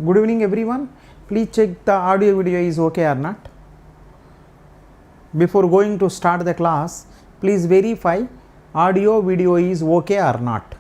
Good evening everyone. Please check the audio video is okay or not. Before going to start the class, please verify audio video is okay or not.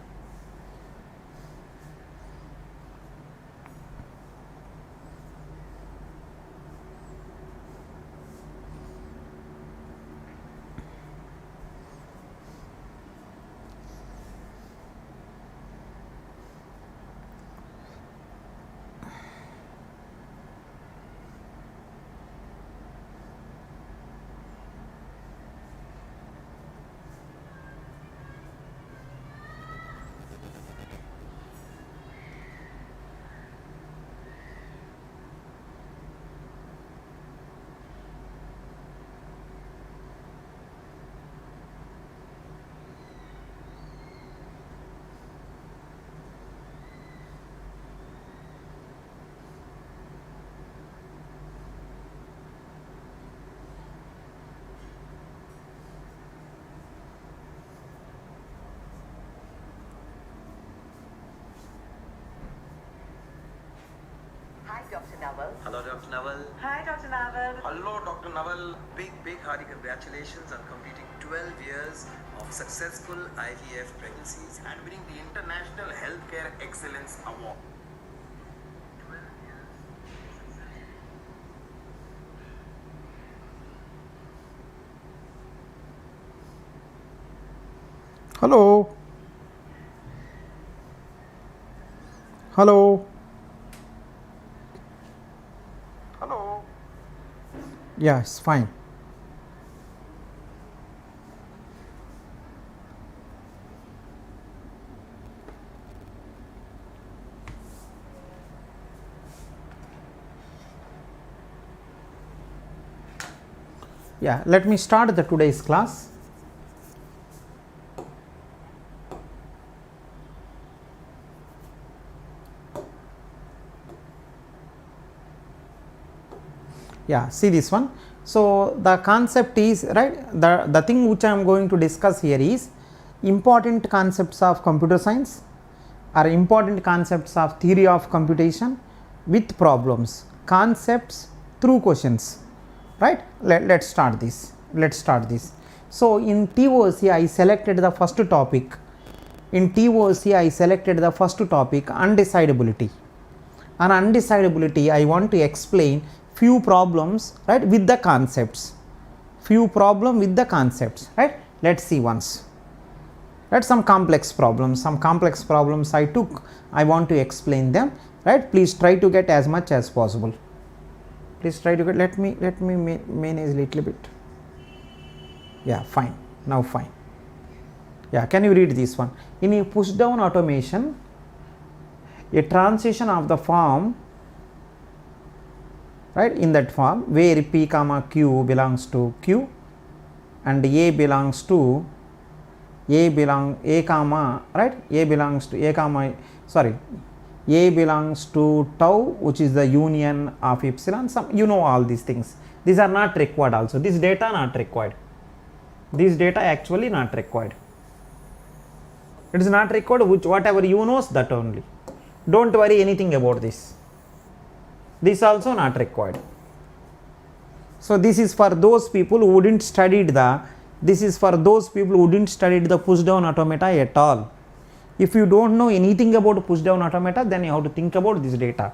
Dr. Naval. Hello, Dr. Naval. Hi, Dr. Naval. Hello, Dr. Naval. Big hearty congratulations on completing 12 years of successful IVF pregnancies and winning the International Healthcare Excellence Award. Hello. Hello. Hello. Yes, fine. Yeah, let me start the today's class. Yeah, see this one. So the concept is right, the thing which I am going to discuss here is important concepts of computer science or important concepts of theory of computation with problems, concepts through questions, right. Let's start this. So in TOC I selected the first topic. Undecidability. On undecidability I want to explain few problems, right, with the concepts, right. Let's see once, right. Some complex problems I took, I want to explain them, right. Please try to get as much as possible. Let me manage little bit. Yeah, fine, now fine. Yeah, can you read this one? In a push down automation, a transition of the form, right, in that form where P comma Q belongs to Q and A belongs to A belongs to tau, which is the union of epsilon. Some, you know, all these things. These are not required also. This data not required. This data actually not required. It is not required, which whatever you know, that only. Don't worry anything about this. This also not required. So this is for those people who didn't studied the push down automata at all. If you don't know anything about push down automata, then you have to think about this data,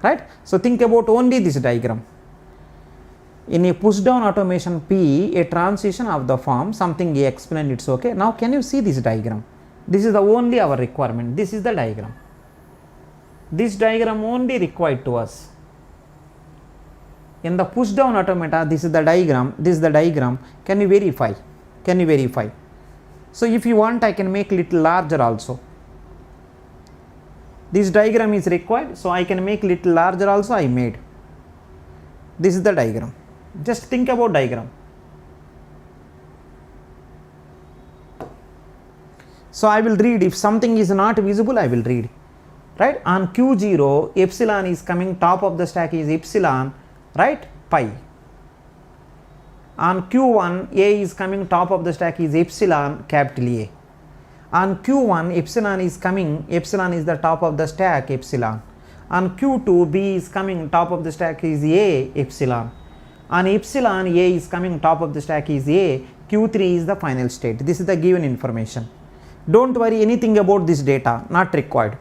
right. So think about only this diagram. In a push down automation P, a transition of the form, something he explained, it's okay. Now can you see this diagram? This is the only our requirement. This is the diagram. This diagram only required to us. In the push down automata, this is the diagram. Can you verify? So if you want, I can make little larger also. This diagram is required, so I can make little larger also. I made. This is the diagram. Just think about diagram. So I will read. If something is not visible, I will read. Right, on Q0 epsilon is coming, top of the stack is epsilon, right, pi. On Q1 A is coming, top of the stack is epsilon, capital A. On Q1 epsilon is coming, epsilon is the top of the stack, epsilon. On Q2, B is coming top of the stack is A epsilon. On epsilon, A is coming top of the stack is A. Q3 is the final state. This is the given information. Don't worry anything about this data, not required.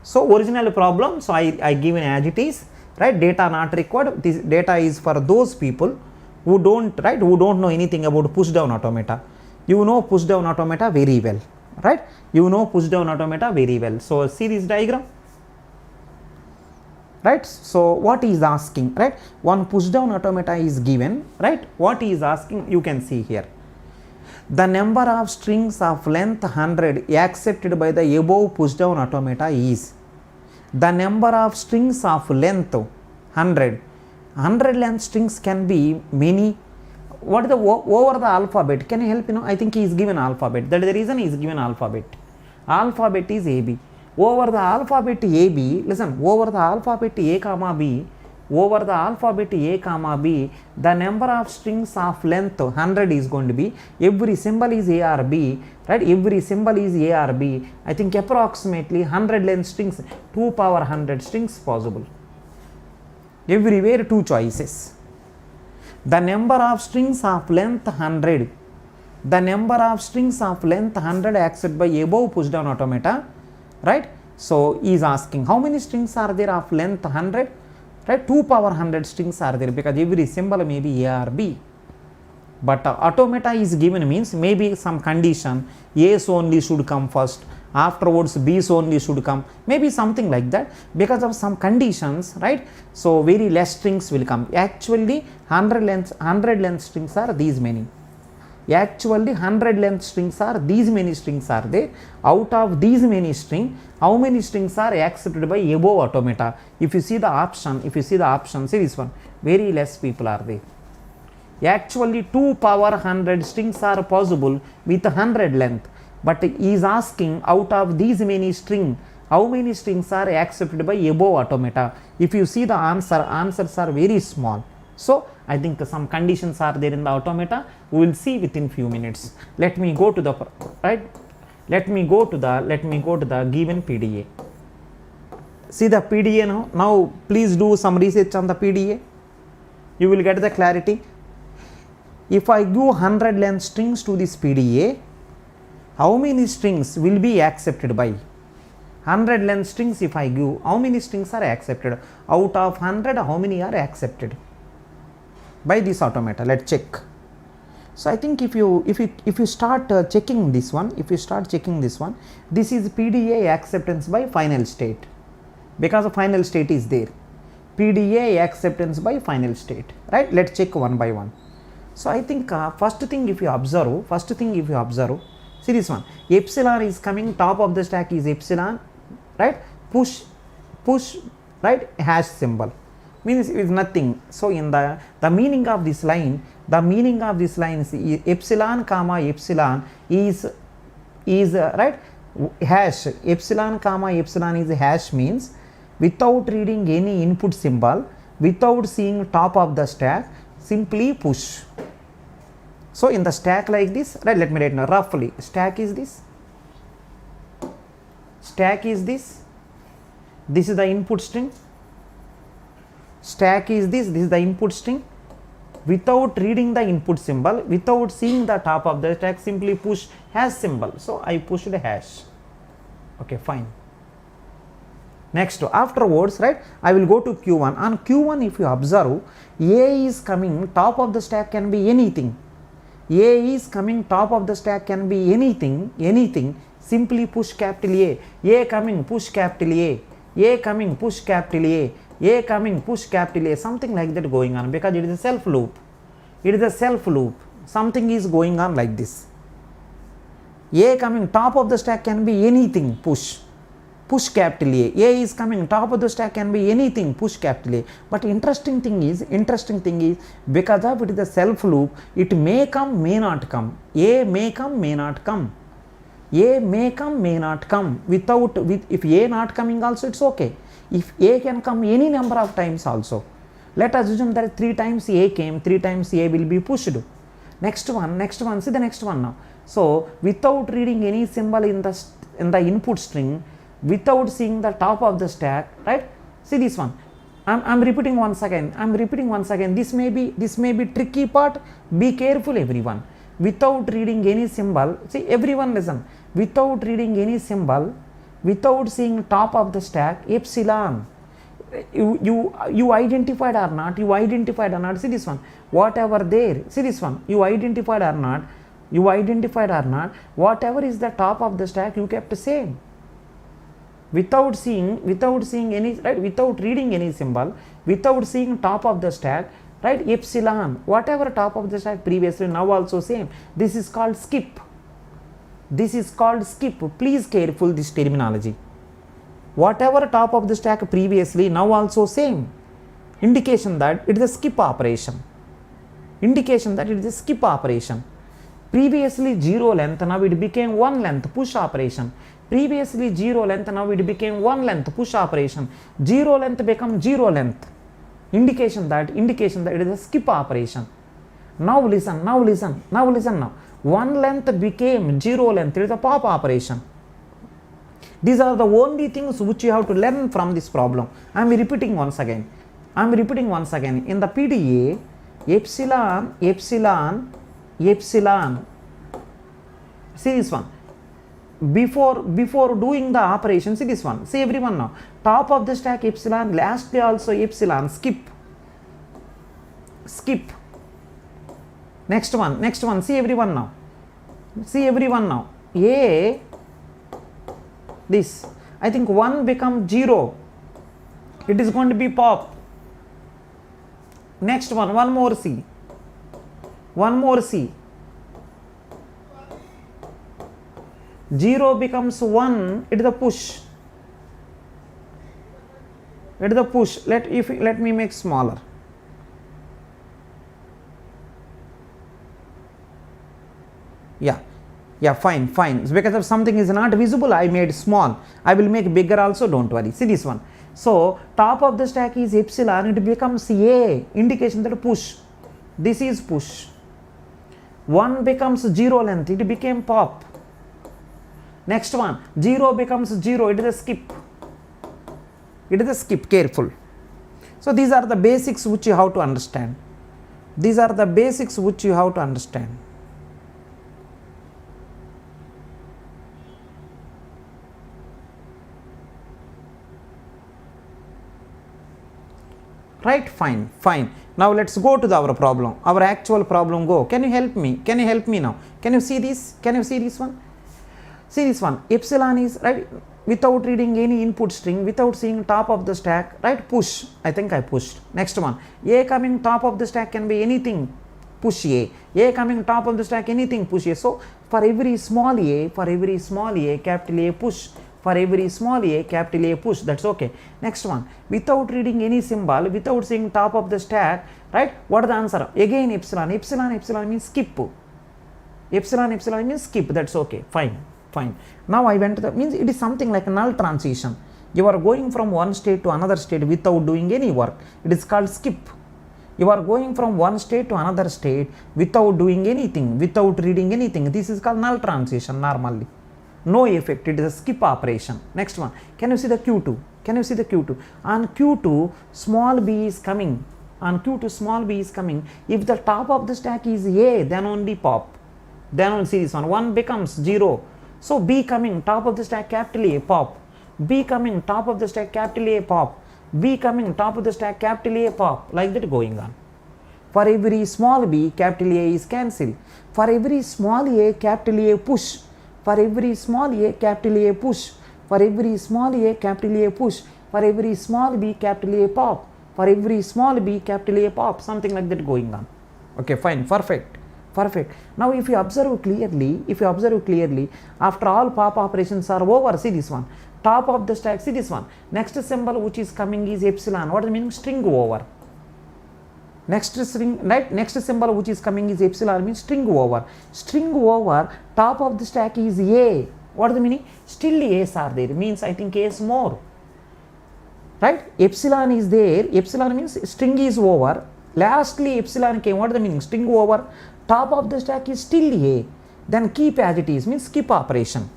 So original problem, so I given as it is, right? Data not required. This data is for those people who don't, right, who don't know anything about push down automata. You know push down automata very well, right? You know push down automata very well. So see this diagram, right? So what is asking, right? One push down automata is given, right? What is asking, you can see here. The number of strings of length 100 accepted by the above push down automata is. The number of strings of length 100. 100 length strings can be many. What is the over the alphabet? Can you help? I think he is given alphabet. That is the reason he is given alphabet. Alphabet is AB. Over the alphabet AB, listen, over the alphabet A comma B, over the alphabet A comma B, the number of strings of length 100 is going to be, every symbol is A or B, right? Every symbol is A or B. I think approximately 100 length strings, 2 power 100 strings possible. Everywhere 2 choices. The number of strings of length 100, the number of strings of length 100 accepted by above push down automata, right? So he is asking how many strings are there of length 100, right? 2 power 100 strings are there because every symbol may be A or B. But automata is given means maybe some condition, A's only should come first, afterwards B's only should come, maybe something like that because of some conditions, right? So very less strings will come. Actually 100 length strings are these many. Actually 100 length strings are these many strings are there. Out of these many strings, how many strings are accepted by above automata? If you see the option, see this one, very less people are there. Actually 2 power 100 strings are possible with 100 length, but he is asking out of these many strings, how many strings are accepted by above automata? If you see the answers are very small. So I think some conditions are there in the automata. We will see within few minutes. Let me go to the Let me go to the given PDA. See the PDA now. Now please do some research on the PDA. You will get the clarity. If I give 100 length strings to this PDA, how many strings will be accepted by? 100 length strings if I give, how many strings are accepted? Out of 100, how many are accepted by this automata? Let's check. So I think if you start checking this one, this is PDA acceptance by final state, because the final state is there. PDA acceptance by final state, right? Let's check one by one. So I think first thing if you observe, see this one, epsilon is coming top of the stack is epsilon, right? Push, right? Hash symbol means it is nothing. So in the meaning of this line, is epsilon comma epsilon is right, hash. Epsilon comma epsilon is hash means without reading any input symbol, without seeing top of the stack, simply push. So in the stack like this, right? Let me write now roughly. Stack is this. This is the input string. Stack is this. This is the input string. Without reading the input symbol, without seeing the top of the stack, simply push hash symbol. So I pushed a hash. Okay, fine. Next, afterwards, right, I will go to Q1. On Q1, if you observe, A is coming top of the stack can be anything. A is coming top of the stack can be anything. Simply push capital A. A coming, push capital A. A coming, push capital A. A coming, push capital A. Something like that going on because it is a self loop. Something is going on like this. A coming top of the stack can be anything, push capital A. A is coming top of the stack can be anything, push capital A. But interesting thing is because of it is a self loop, it may come, may not come. A may come, may not come. A may come, may not come. If A not coming also it's okay. If A can come any number of times also. Let us assume that 3 times A came, 3 times A will be pushed. Next one, see the next one now. So without reading any symbol in the input string, without seeing the top of the stack, right? See this one. I'm repeating once again. This may be tricky part. Be careful, everyone. Without reading any symbol, see, everyone listen. Without reading any symbol, without seeing top of the stack, epsilon. You identified or not? See this one. Whatever there. See this one. You identified or not? Whatever is the top of the stack, you kept same. Without seeing any, right, without reading any symbol, without seeing top of the stack, right, epsilon, whatever top of the stack previously, now also same. This is called skip. Please careful this terminology. Whatever top of the stack previously, now also same. Indication that it is a skip operation. Previously 0 length, now it became 1 length, push operation. Previously 0 length, now it became 1 length, push operation. 0 length become 0 length. Indication that it is a skip operation. Now listen now. 1 length became 0 length, it is a pop operation. These are the only things which you have to learn from this problem. I am repeating once again. In the PDA, epsilon. See this one. Before doing the operation, see this one. See everyone now. Top of the stack epsilon, lastly also epsilon. Skip. Next one. See everyone now. A. This. I think 1 becomes 0. It is going to be pop. Next one more C. 0 becomes 1, it is a push. Let me make smaller. Yeah, fine. Because if something is not visible, I made small. I will make bigger also, don't worry. See this one. So, top of the stack is epsilon, it becomes A, indication that push. This is push. 1 becomes 0 length, it became pop. Next one, 0 becomes 0, it is a skip. Careful. So these are the basics which you have to understand. Right, fine. Now let's go to our problem. Our actual problem go. Can you help me now? Can you see this? One? See this one. Epsilon is, right, without reading any input string, without seeing top of the stack, right, push. I think I pushed. Next one. A coming top of the stack can be anything. Push A. A coming top of the stack, anything, push A. So for every small a, capital A push. For every small a, capital A push. That's okay. Next one. Without reading any symbol, without seeing top of the stack, right? What is the answer? Again epsilon. Epsilon means skip. Epsilon means skip. That's okay. Fine. Now I went to the, means it is something like a null transition. You are going from one state to another state without doing any work. It is called skip. You are going from one state to another state without doing anything, without reading anything. This is called null transition normally. No effect, it is a skip operation. Next one. Can you see the Q2? On Q2, small b is coming. If the top of the stack is A, then only pop. Then only see this one. 1 becomes 0. So B coming, top of the stack, capital A, pop. B coming, top of the stack, capital A, pop. B coming, top of the stack, capital A, pop. Like that going on. For every small b, capital A is cancelled. For every small a, capital A push. For every small a, capital A push. For every small a, capital A push. For every small b, capital A pop. For every small b, capital A pop. Something like that going on. Okay, fine, perfect. Now if you observe clearly, after all pop operations are over, see this one. Top of the stack, see this one. Next symbol which is coming is epsilon. What does it mean? String over. Next symbol which is coming is epsilon, means string over. Top of the stack is A. What is the meaning? Still A's are there, means I think A is more. Right? Epsilon is there. Epsilon means string is over. Lastly epsilon came. What is the meaning? String over. Top of the stack is still A. Then keep as it is, means skip operation.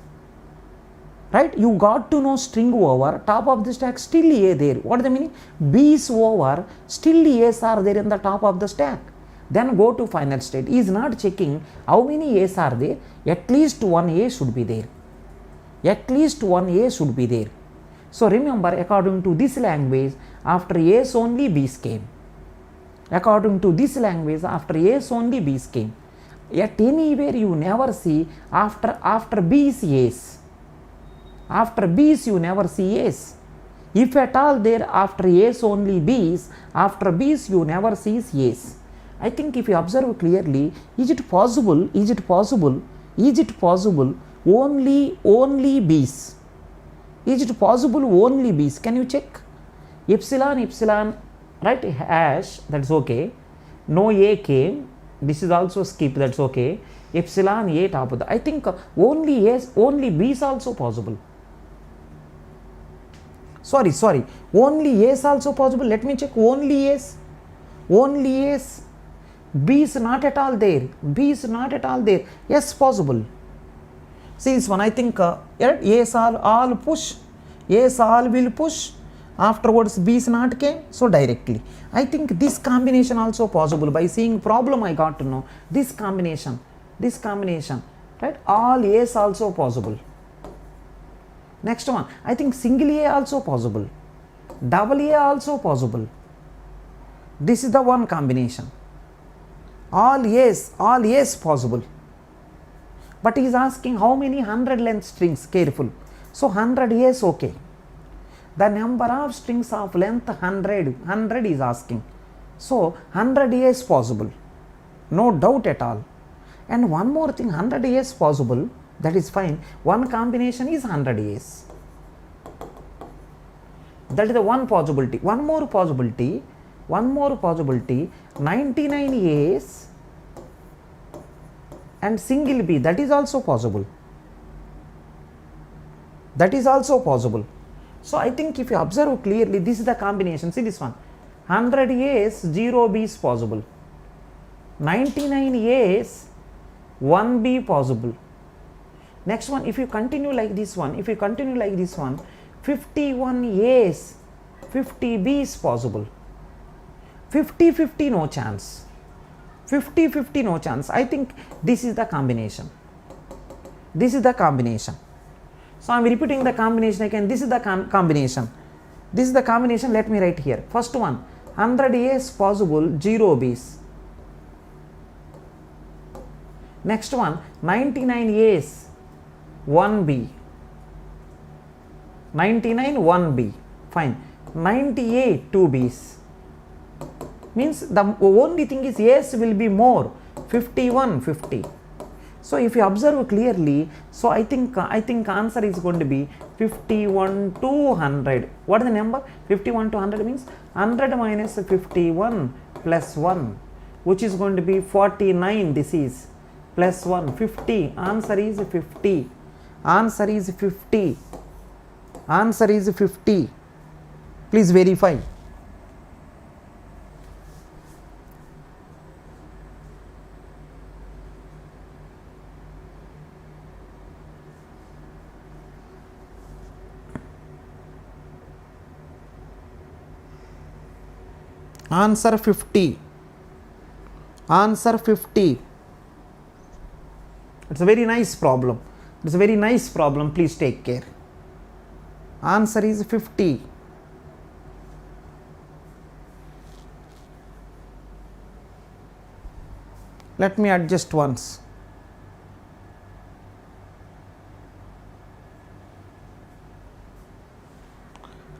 right? You got to know string over, top of the stack, still A there. What is the meaning? B's over, still A's are there in the top of the stack. Then go to final state. He is not checking how many A's are there. At least one A should be there. At least one A should be there. So remember, according to this language, after A's only B's came. According to this language, after A's only B's came. At anywhere you never see after B's A's. After B's you never see A's. If at all there after A's only B's, after B's you never see A's. I think if you observe clearly, is it possible only B's? Is it possible only B's? Can you check? Epsilon, right, hash, that's okay. No A came, this is also skip, that's okay. Epsilon A top of the, I think only A's, only B's also possible. Sorry, only A's also possible. Let me check. Only A's. B is not at all there. Yes, possible. See this one, I think A's all push. A's all will push. Afterwards B is not came. So directly. I think this combination also possible. By seeing problem I got to know. This combination. Right? All A's also possible. Next one, I think single A also possible. Double A also possible. This is the one combination. All A's possible. But he is asking how many 100 length strings, careful. So 100 A's okay. The number of strings of length 100 is asking. So 100 A's possible. No doubt at all. And one more thing, 100 A's possible. That is fine. One combination is 100 A's. That is the one possibility. One more possibility. 99 A's and single B. That is also possible. So I think if you observe clearly, this is the combination. See this one. 100 A's, 0 B is possible. 99 A's, 1 B possible. Next one, if you continue like this one, 51 A's, 50 B is possible. 50-50 no chance. 50-50 no chance. I think this is the combination. So I am repeating the combination again. This is the combination. Let me write here. First one, 100 A's possible, 0 B's. Next one, 99 A's, 1 B. 99 1 B. Fine. 98 2 B's. Means the only thing is A's will be more. 51 50. So if you observe clearly, so I think answer is going to be 51 to 100. What is the number? 51 to 100 means 100 minus 51 plus 1, which is going to be 49. This is plus 1 50. Answer is 50. Answer is 50. Please verify. Answer 50. It's a very nice problem. Please take care. Answer is 50. Let me adjust once.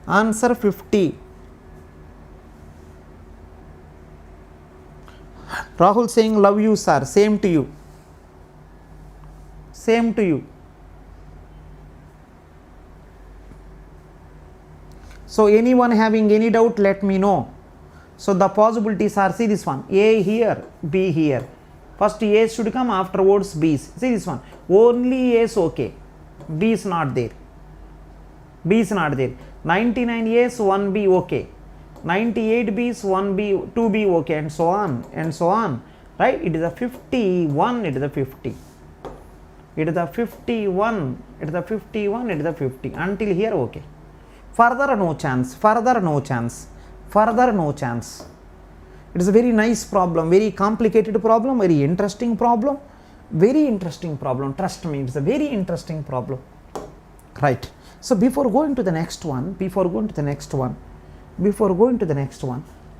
Answer 50. Rahul saying love you sir. Same to you. So anyone having any doubt, let me know. So the possibilities are, see this one, A here, B here. First A should come, afterwards B's. See this one, only A is okay, B is not there. 99 A's, 1 B okay. 98 B's, 1 B, 2 B okay, and so on. Right? It is a 51, it is a 50. it is the 51, it is the 51, it is the 50. Until here, okay. Further no chance, further no chance, further no chance. It is a very nice problem, very complicated problem, very interesting problem, very interesting problem. Trust me, it's a very interesting problem. Right. So before going to the next one,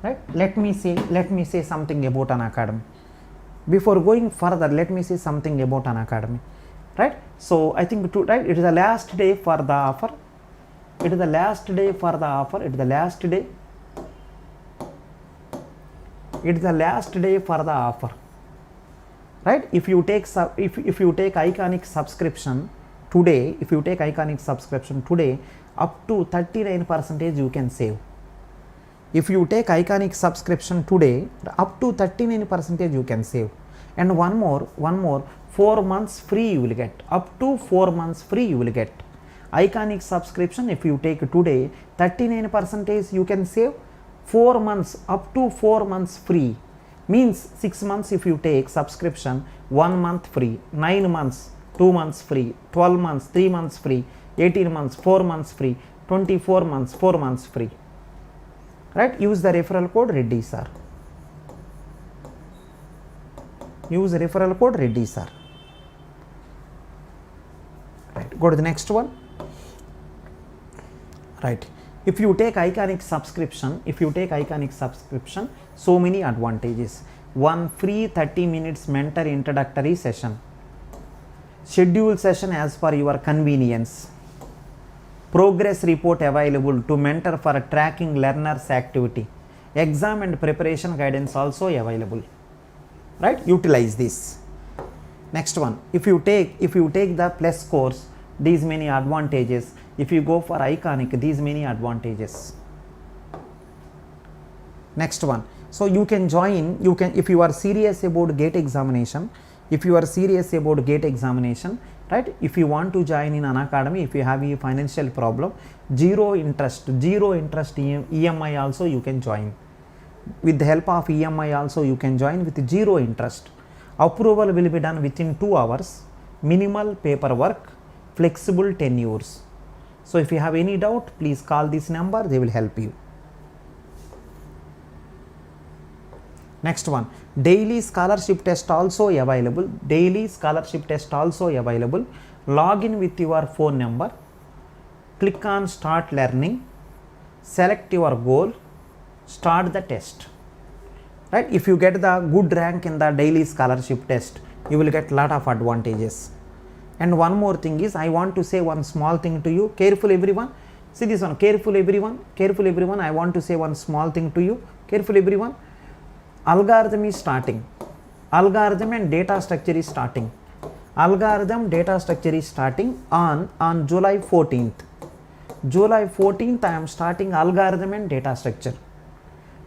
right, let me say something about Unacademy. Before going further, let me say something about Unacademy. Right. So I think right, it is the last day for the offer. It is the last day for the offer. It is the last day. It is the last day for the offer. Right. If you take Iconic subscription today, up to 39% you can save. If you take Iconic subscription today, up to 39% you can save. And one more, 4 months free you will get. Up to 4 months free you will get. Iconic subscription, if you take today, 39% you can save. 4 months, up to 4 months free. Means 6 months if you take subscription, 1 month free, 9 months, 2 months free, 12 months, 3 months free, 18 months, 4 months free, 24 months, 4 months free. Right? Use the referral code ReddySir. Use the referral code ReddySir. Right. Go to the next one. Right. If you take Iconic subscription, so many advantages. One free 30 minutes mentor introductory session. Schedule session as per your convenience. Progress report available to mentor for tracking learners activity. Exam and preparation guidance also available. Right? Utilize this. Next one. If you take the plus course, these many advantages. If you go for Iconic, these many advantages. Next one. So you can join, if you are serious about GATE examination, right, if you want to join in Unacademy, if you have a financial problem, zero interest EMI also you can join. With the help of EMI also you can join with zero interest. Approval will be done within 2 hours, minimal paperwork, flexible tenures. So if you have any doubt, please call this number, they will help you. Next one, daily scholarship test also available. Log in with your phone number, click on start learning, select your goal, start the test. Right? If you get the good rank in the daily scholarship test, you will get lot of advantages. And one more thing is, I want to say one small thing to you. Careful everyone. See this one. Careful everyone. I want to say one small thing to you. Careful everyone. Algorithm is starting. Algorithm and data structure is starting. Algorithm data structure is starting on July 14th. July 14th I am starting algorithm and data structure.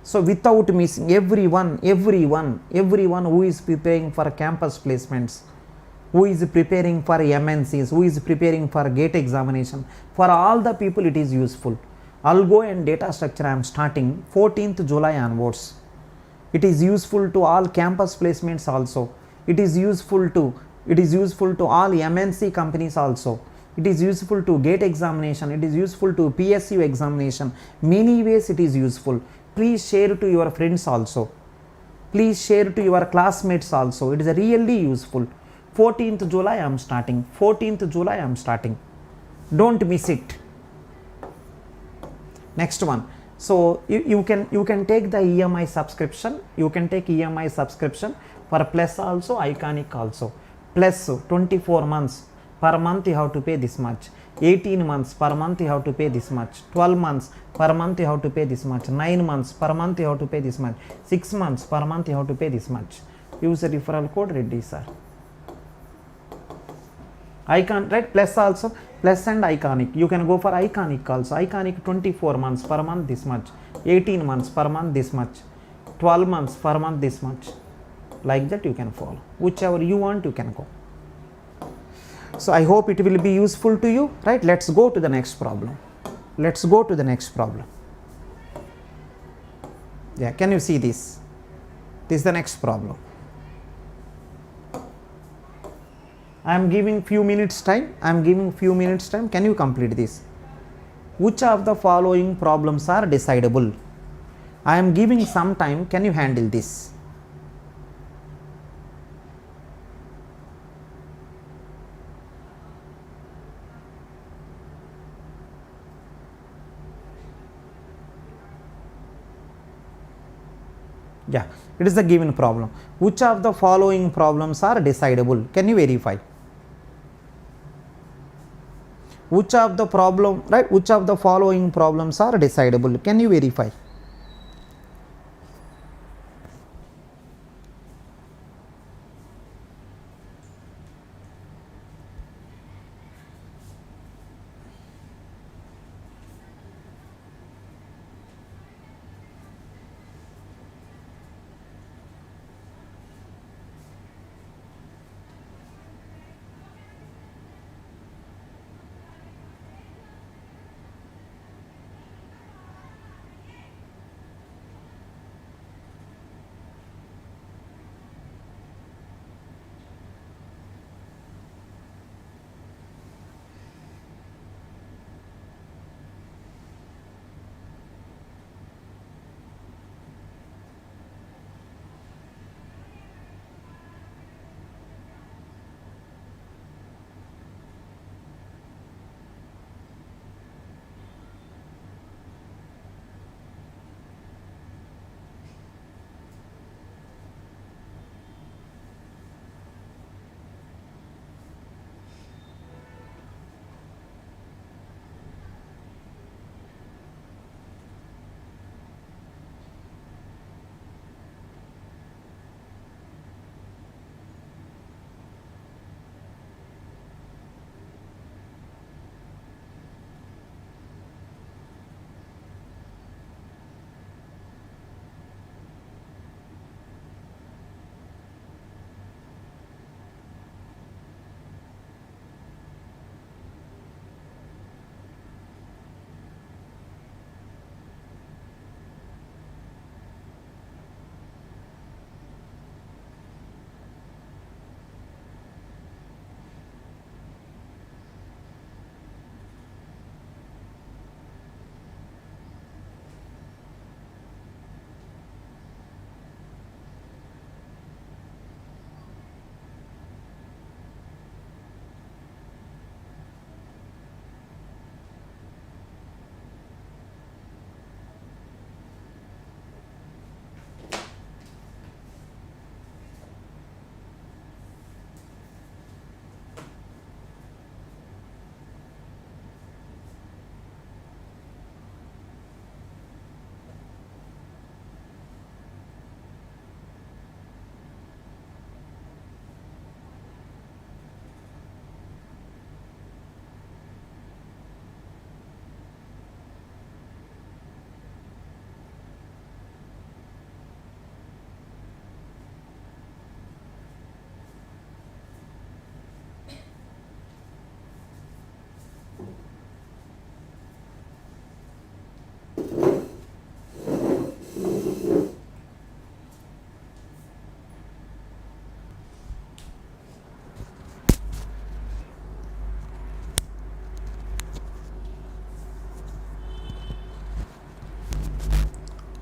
So without missing, everyone who is preparing for campus placements, who is preparing for MNCs, who is preparing for GATE examination, for all the people it is useful. Algo and data structure I am starting 14th July onwards. It is useful to all campus placements also. It is useful to all MNC companies also. It is useful to GATE examination. It is useful to PSU examination. Many ways it is useful. Please share to your friends also. Please share to your classmates also. It is really useful. 14th July I am starting. 14th July I am starting. Don't miss it. Next one. So you can take the EMI subscription. You can take EMI subscription for Plus also, Iconic also. Plus 24 months per month you have to pay this much. 18 months per month you have to pay this much. 12 months per month you have to pay this much. 9 months per month you have to pay this much. 6 months per month you have to pay this much. Use the referral code ReddySir. Icon, right? Plus also, Plus and Iconic. You can go for Iconic also. Iconic 24 months per month this much. 18 months per month this much. 12 months per month this much. Like that you can follow. Whichever you want you can go. So I hope it will be useful to you. Right? Let's go to the next problem. Yeah, can you see this? This is the next problem. I am giving few minutes time. Can you complete this? Which of the following problems are decidable? I am giving some time. Can you handle this? Yeah, it is the given problem. Which of the following problems are decidable? Can you verify? Which of the following problems are decidable? Can you verify?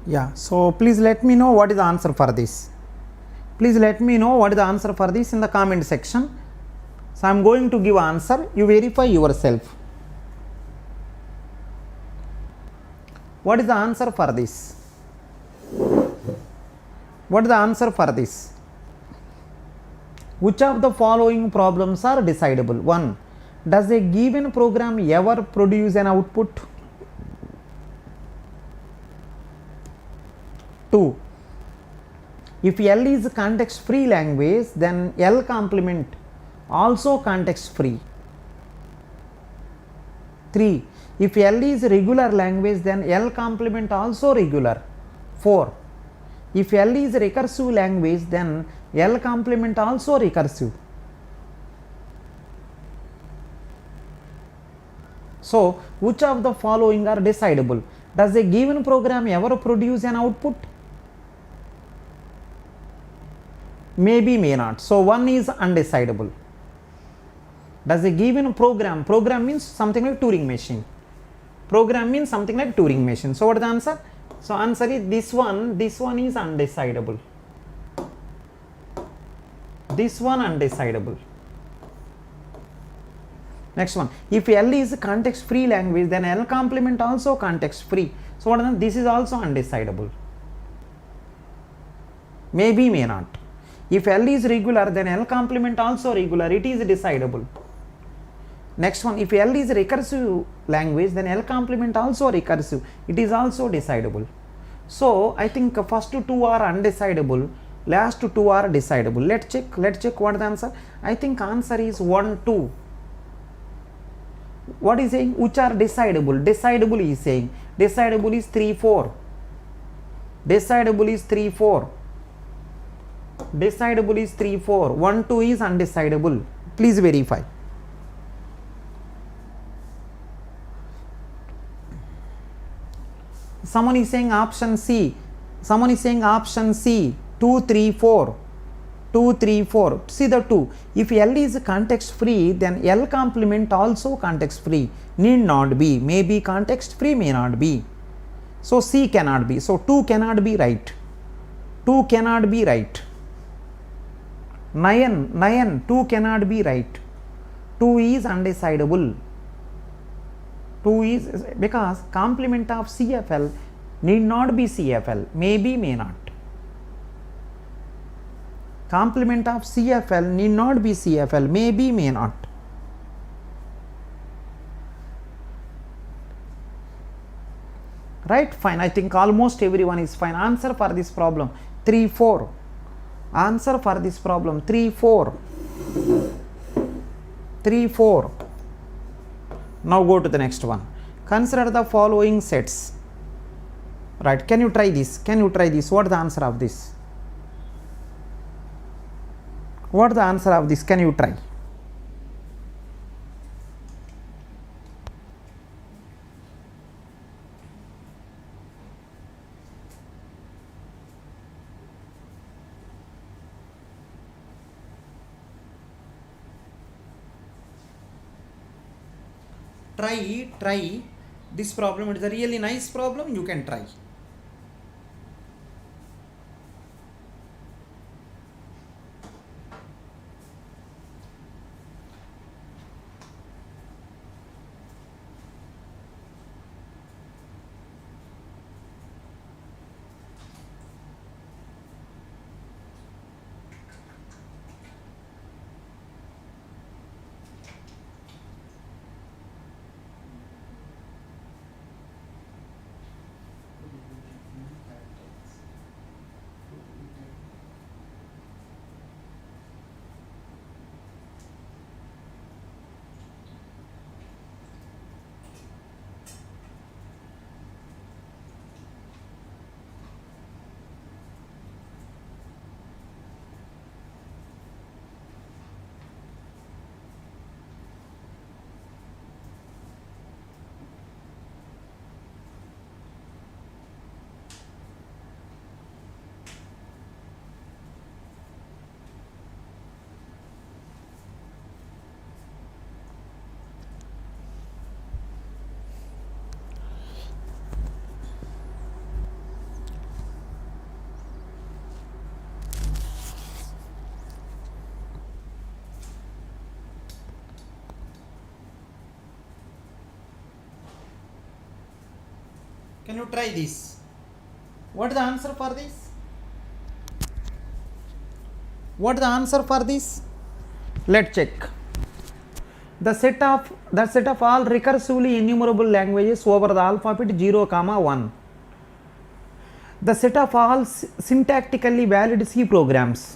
Yeah, so please let me know what is the answer for this. Please let me know what is the answer for this in the comment section. So I am going to give answer, you verify yourself. What is the answer for this? What is the answer for this? Which of the following problems are decidable? 1. Does a given program ever produce an output? 2. If L is context free language, then L complement also context free. 3. If L is regular language, then L complement also regular. 4. If L is recursive language, then L complement also recursive. So, which of the following are decidable? Does a given program ever produce an output? Maybe, may not. So, 1 is undecidable. Does a given program, program means something like Turing machine. Program means something like Turing machine. So what is the answer? So answer is this one is undecidable. This one undecidable. Next one, if L is context free language, then L complement also context free. So what is that? This is also undecidable. Maybe, may not. If L is regular, then L complement also regular. It is decidable. Next one, if L is recursive language, then L complement also recursive. It is also decidable. So I think first two are undecidable, last two are decidable. Let's check what is the answer. I think answer is 1, 2. What is saying? Which are decidable? Decidable is saying. Decidable is 3, 4. Decidable is 3, 4. Decidable is 3, 4. 1, 2 is undecidable. Please verify. Someone is saying option C. Someone is saying option C. 2, 3, 4. 2, 3, 4. See the 2. If L is context free, then L complement also context free. Need not be. May be context free, may not be. So C cannot be. So 2 cannot be right. 2 cannot be right. 9, 2 cannot be right. 2 is undecidable. 2 is because complement of CFL need not be CFL. Maybe, may not. Complement of CFL need not be CFL. Maybe, may not. Right? Fine. I think almost everyone is fine. Answer for this problem 3, 4. Answer for this problem 3, 4. 3, 4. Now go to the next one. Consider the following sets. Right? Can you try this? Can you try this? What is the answer of this? What is the answer of this? Can you try? Try this problem. It is a really nice problem. You can try. Can you try this? What is the answer for this? What is the answer for this? Let's check. The set of all recursively enumerable languages over the alphabet 0, 1. The set of all syntactically valid C programs.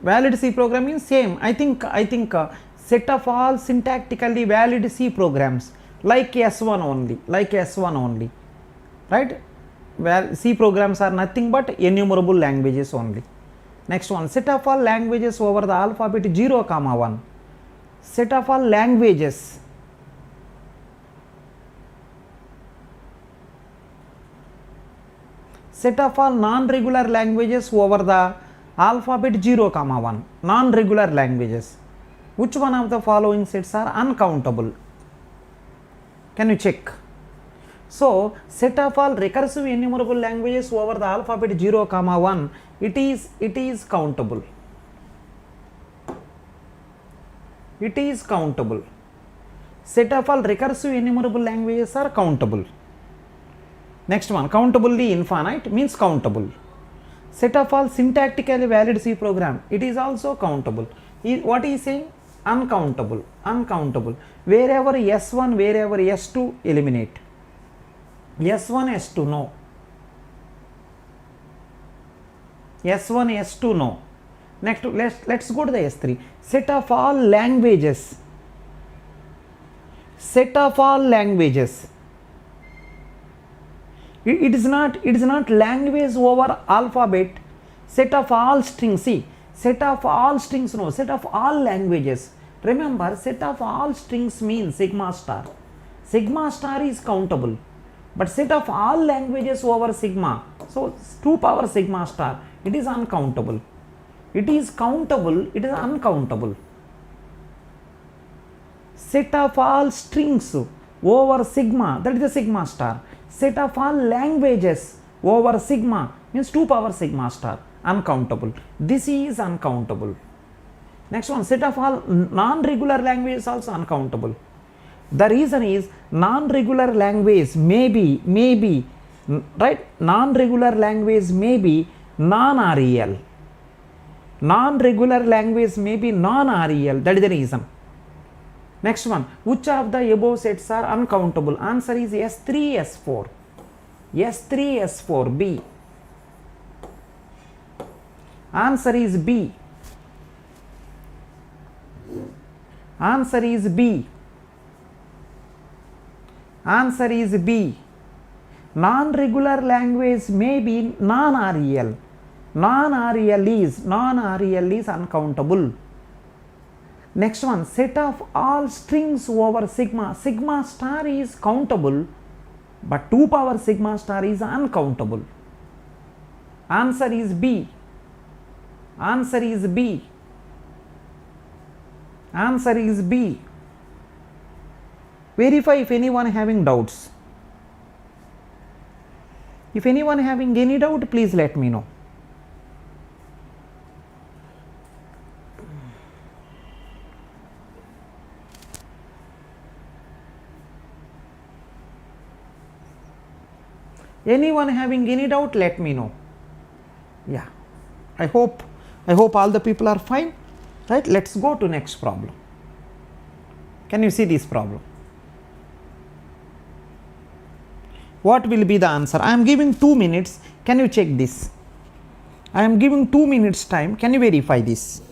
Valid C program means same. I think set of all syntactically valid C programs. Like S1 only, right? Well, C programs are nothing but enumerable languages only. Next one, set of all languages over the alphabet 0, 1. Set of all languages. Set of all non-regular languages over the alphabet 0, 1. Non-regular languages. Which one of the following sets are uncountable? Can you check? So, set of all recursive enumerable languages over the alphabet 0, 1, it is countable. It is countable. Set of all recursive enumerable languages are countable. Next one, countably infinite means countable. Set of all syntactically valid C program, it is also countable. What is saying? Uncountable. Uncountable. Wherever S1, wherever S2, eliminate. S1, S2, no. S1, S2, no. Next, let's go to the S3. Set of all languages. Set of all languages. It is not language over alphabet. Set of all strings. See, set of all strings, no. Set of all languages. Remember, set of all strings means sigma star. Sigma star is countable. But set of all languages over sigma, so 2 power sigma star, it is uncountable. It is countable, it is uncountable. Set of all strings over sigma, that is the sigma star. Set of all languages over sigma means 2 power sigma star, uncountable. This is uncountable. Next one, set of all non-regular languages also uncountable. The reason is non-regular language may be right, non-regular language may be non-REL. Non-regular language may be non-REL, that is the reason. Next one, which of the above sets are uncountable? Answer is S3, S4. S3, S4, B. Answer is B. Answer is B. Answer is B. Non-regular language may be non-REL. Non-REL is uncountable. Next one, set of all strings over sigma. Sigma star is countable, but 2 power sigma star is uncountable. Answer is B. Answer is B. Answer is B. Verify if anyone having doubts. If anyone having any doubt, please let me know. Anyone having any doubt, let me know. Yeah, I hope all the people are fine. Right, let's go to next problem. Can you see this problem? What will be the answer? I am giving 2 minutes. Can you check this? I am giving 2 minutes time. Can you verify this?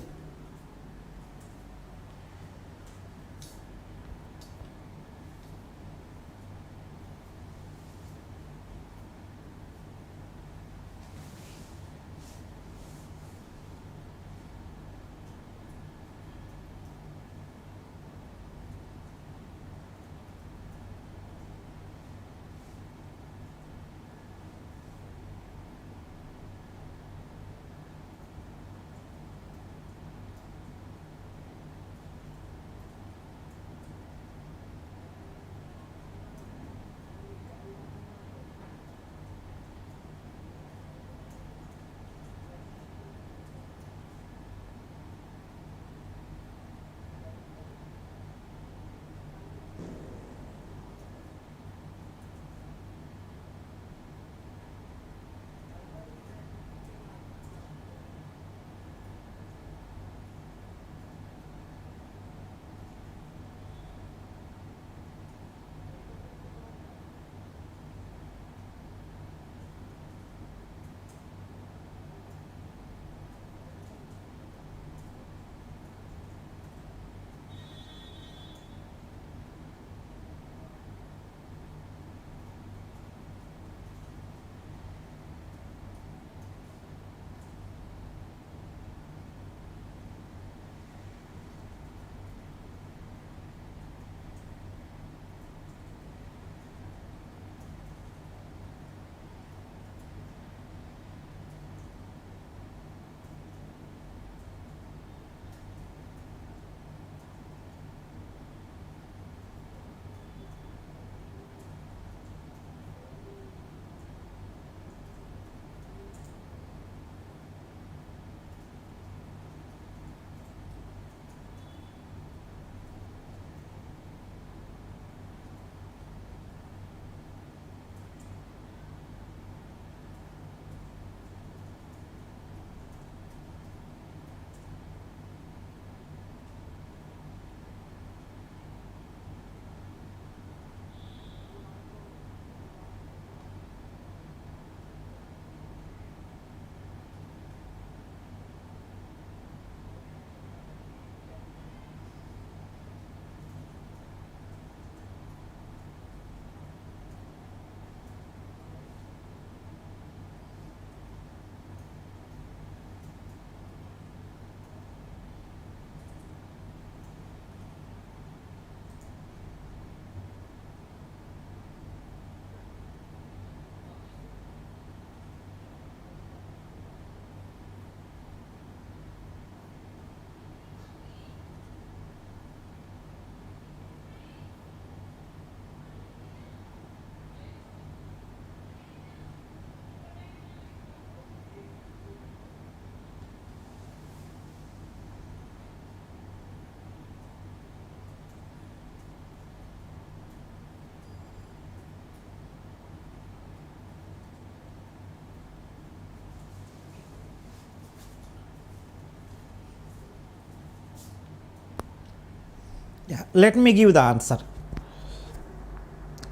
Yeah, let me give the answer.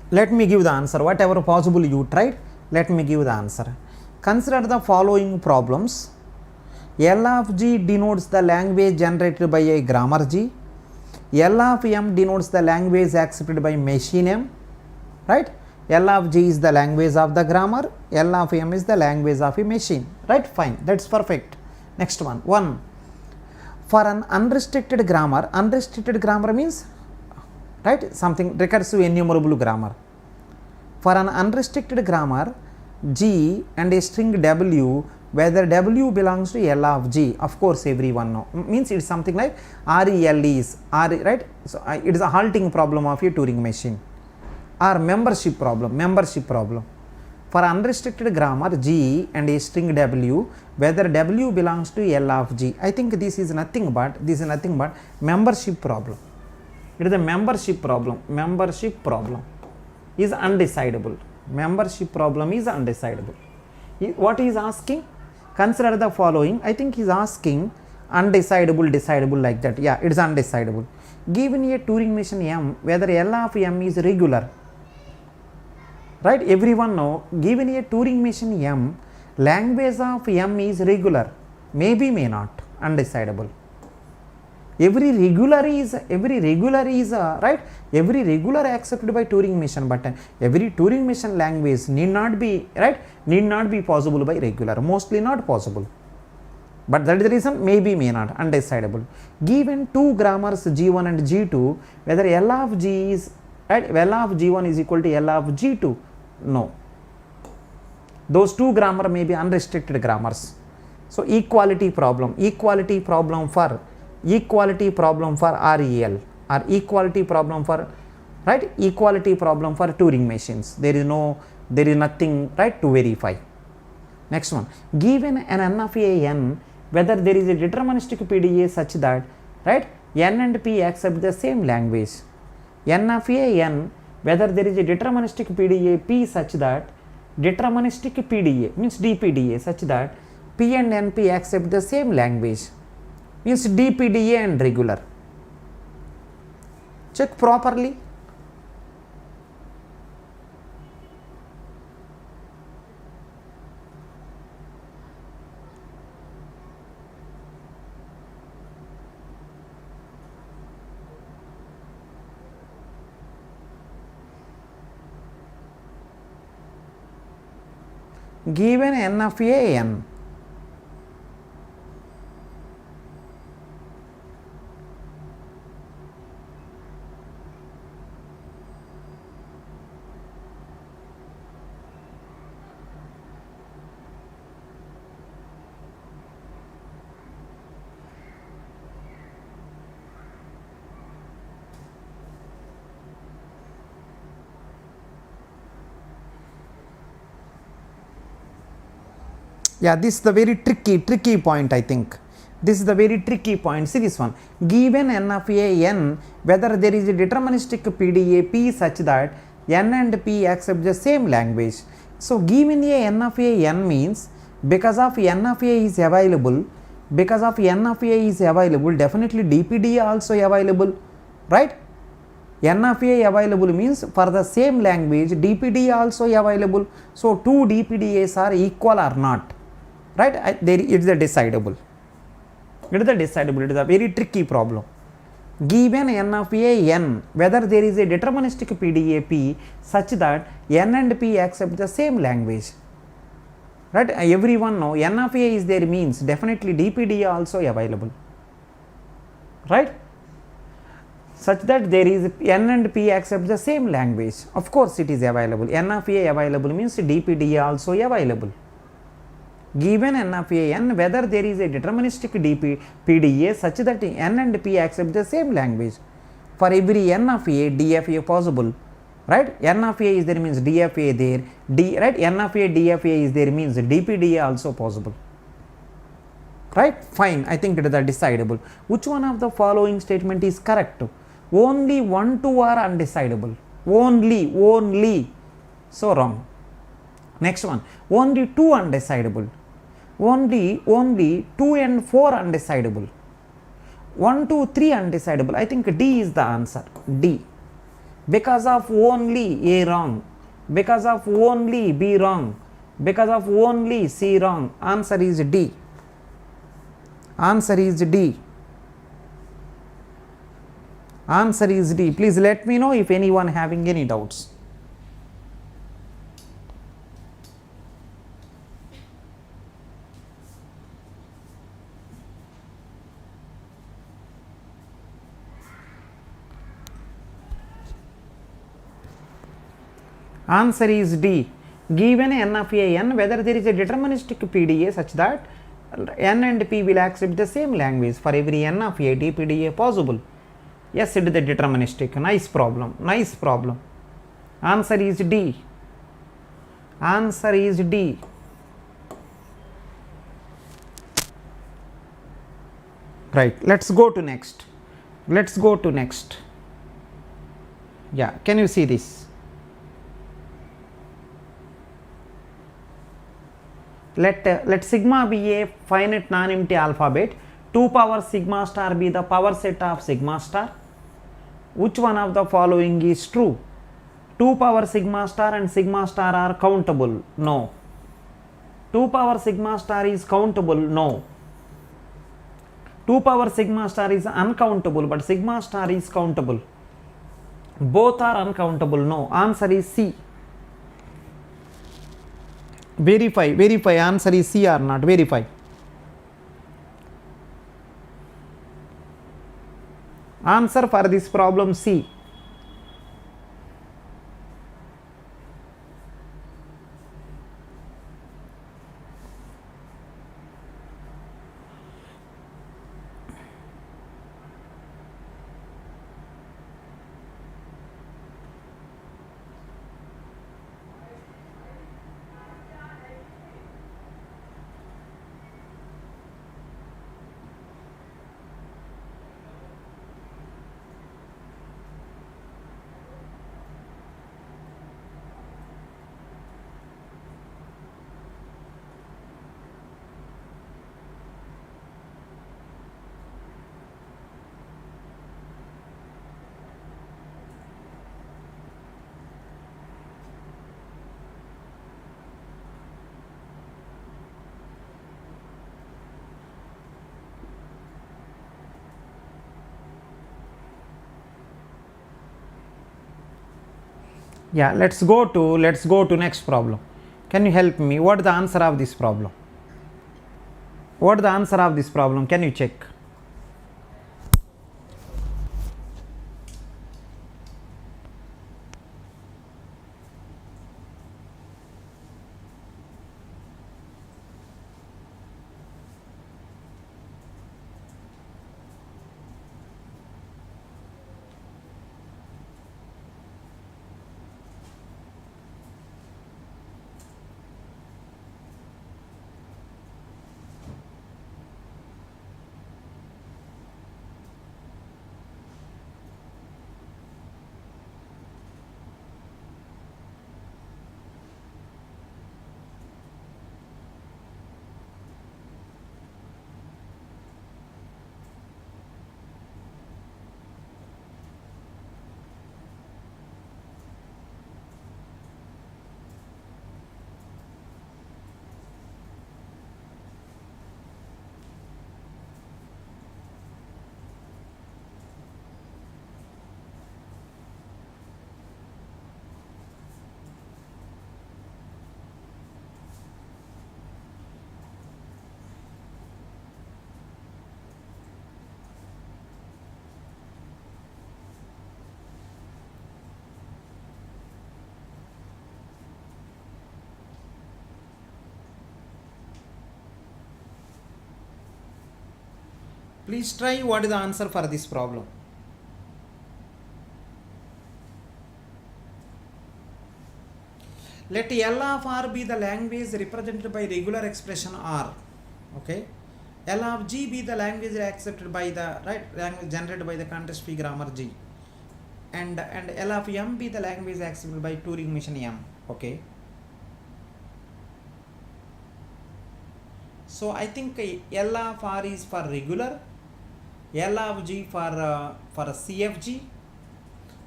Let me give the answer. Whatever possible you tried, let me give the answer. Consider the following problems. L of G denotes the language generated by a grammar G. L of M denotes the language accepted by machine M. Right? L of G is the language of the grammar. L of M is the language of a machine. Right? Fine. That's perfect. Next one. 1. For an unrestricted grammar means, right, something recursive enumerable grammar. For an unrestricted grammar G and a string W, whether W belongs to L of G, of course everyone know, means it is something like REL is R, right? So it is a halting problem of a Turing machine, or membership problem. For unrestricted grammar G and a string W, whether W belongs to L of G, I think this is nothing but membership problem. It is a membership problem is undecidable. Membership problem is undecidable. What he is asking? Consider the following. I think he is asking undecidable, decidable, like that. Yeah, it is undecidable. Given a Turing machine M, whether L of M is regular. Right? Everyone know, given a Turing machine M, language of M is regular. Maybe, may not. Undecidable. Every regular is right, every regular accepted by Turing machine, but every Turing machine language need not be possible by regular, mostly not possible, but that is the reason maybe, may not. Undecidable. Given two grammars G1 and G2, whether L of G is right, L of G1 is equal to L of G2, no, those two grammar may be unrestricted grammars. So equality problem for REL, or equality problem for, right, equality problem for Turing machines. There is nothing, right, to verify. Next one. Given an N of a N, whether there is a deterministic PDA such that, right, N and P accept the same language. N of a N, whether there is a deterministic PDA P such that, deterministic PDA means DPDA such that P and NP accept the same language, means DPDA and regular. Check properly. Given N of a N, yeah, this is the very tricky point, I think. This is the very tricky point. See this one. Given N of a N, whether there is a deterministic PDA P such that N and P accept the same language. So given a N of a N means, because of N of a is available, definitely DPDA also available, right? N of a available means for the same language DPDA also available. So two DPDAs are equal or not, right? It is a decidable. It is a very tricky problem. Given N of a N, whether there is a deterministic PDA P such that N and P accept the same language, right? Everyone know N of a is there means definitely DPDA also available, right? Such that there is N and P accept the same language. Of course it is available. N of a available means DPDA also available. Given N of a N, whether there is a deterministic PDA such that N and P accept the same language. For every N of a, DFA possible, right? N of a is there means DFA there, right? N of a, DFA is there means DPDA also possible, right? Fine, I think it is decidable. Which one of the following statement is correct? Only 1, 2 are undecidable. Only. So wrong. Next one. Only 2 undecidable. Only 2 and 4 undecidable. 1, 2, 3 undecidable. I think D is the answer. D. Because of only A wrong. Because of only B wrong. Because of only C wrong. Answer is D. Answer is D. Answer is D. Please let me know if anyone having any doubts. Answer is D. Given n of a n, whether there is a deterministic PDA such that n and p will accept the same language for every n of a D PDA possible. Yes, it is the deterministic. Nice problem. Nice problem. Answer is D. Answer is D. Right. Let's go to next. Let's go to next. Yeah. Can you see this? Let sigma be a finite non-empty alphabet. 2 power sigma star be the power set of sigma star. Which one of the following is true? 2 power sigma star and sigma star are countable? No. 2 power sigma star is countable? No. 2 power sigma star is uncountable, but sigma star is countable. Both are uncountable? No. Answer is C. Verify. Answer is C or not. Verify. Answer for this problem C. Yeah, let's go to next problem. Can you help me? What is the answer of this problem? What is the answer of this problem? Can you check? Please try what is the answer for this problem. Let L of R be the language represented by regular expression R. Okay. L of G be the language accepted by the language generated by the context free grammar G. And L of M be the language accepted by Turing machine M. Okay. So I think L of R is for regular L of G for CFG,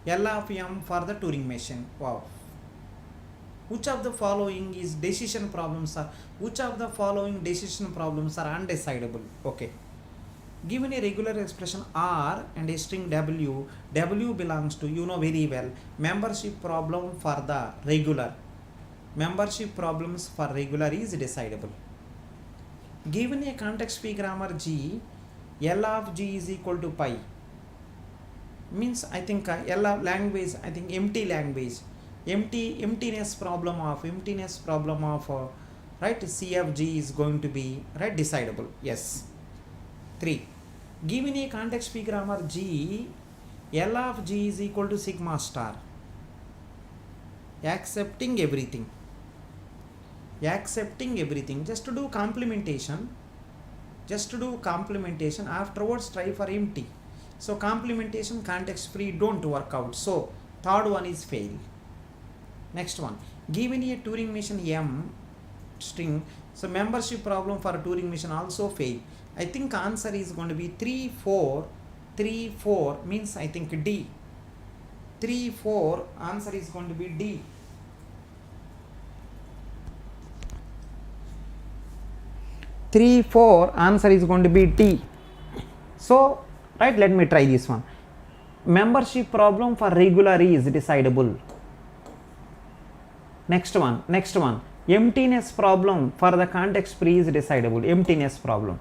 L of M for the Turing machine. Wow. Which of the following is decision problems are, which of the following decision problems are undecidable? Okay. Given a regular expression R and a string W, W belongs to, you know very well, membership problem for the regular. Membership problems for regular is decidable. Given a context free grammar G, L of G is equal to pi. Means I think L of language, I think empty language. Emptiness problem of right CFG is going to be right decidable. Yes. 3. Given a context free grammar G, L of G is equal to sigma star. Accepting everything. Just to do complementation. Afterwards try for empty. So complementation, context free don't work out. So third one is fail. Next one, given a Turing machine M string, so membership problem for a Turing machine also fail. I think answer is going to be 3, 4, 3, 4 means I think D. 3, 4 answer is going to be D. 3, 4 answer is going to be D. So right, let me try this one. Membership problem for regular is decidable. Next one, emptiness problem for the context free is decidable. Emptiness problem.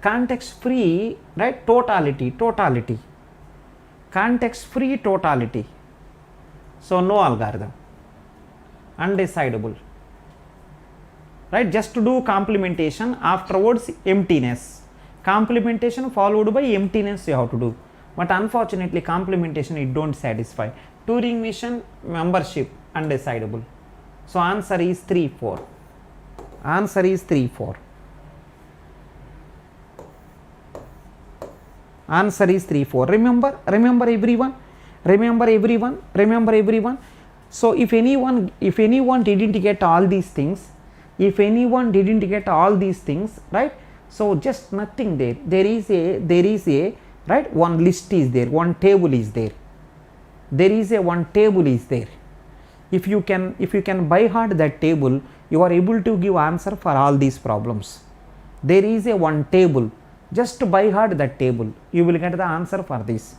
Context free, right, totality. Context free totality. So no algorithm. Undecidable. Right, just to do complementation, afterwards emptiness. Complementation followed by emptiness you have to do. But unfortunately complementation it don't satisfy. Turing machine membership undecidable. So answer is 3, 4. Answer is 3, 4. Answer is 3, 4. Remember everyone. So if anyone didn't get all these things, right? So just nothing there. There is a right, one list is there, one table is there. If you can by heart that table, you are able to give answer for all these problems. There is a one table. Just by heart that table, you will get the answer for this.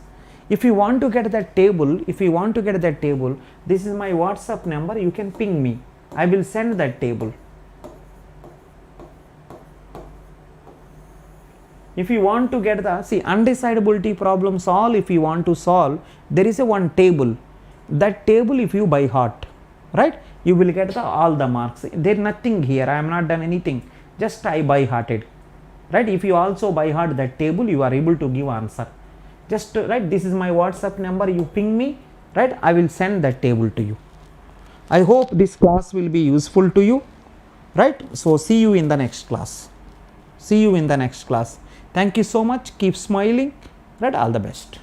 If you want to get that table, this is my WhatsApp number. You can ping me. I will send that table. If you want to get the undecidability problems all, if you want to solve, there is a one table. That table if you by heart, right, you will get all the marks. There nothing here. I am not done anything. Just I by hearted, right. If you also by heart that table, you are able to give answer. Just right. This is my WhatsApp number. You ping me, right. I will send that table to you. I hope this class will be useful to you, right. So see you in the next class. Thank you so much. Keep smiling, right. All the best.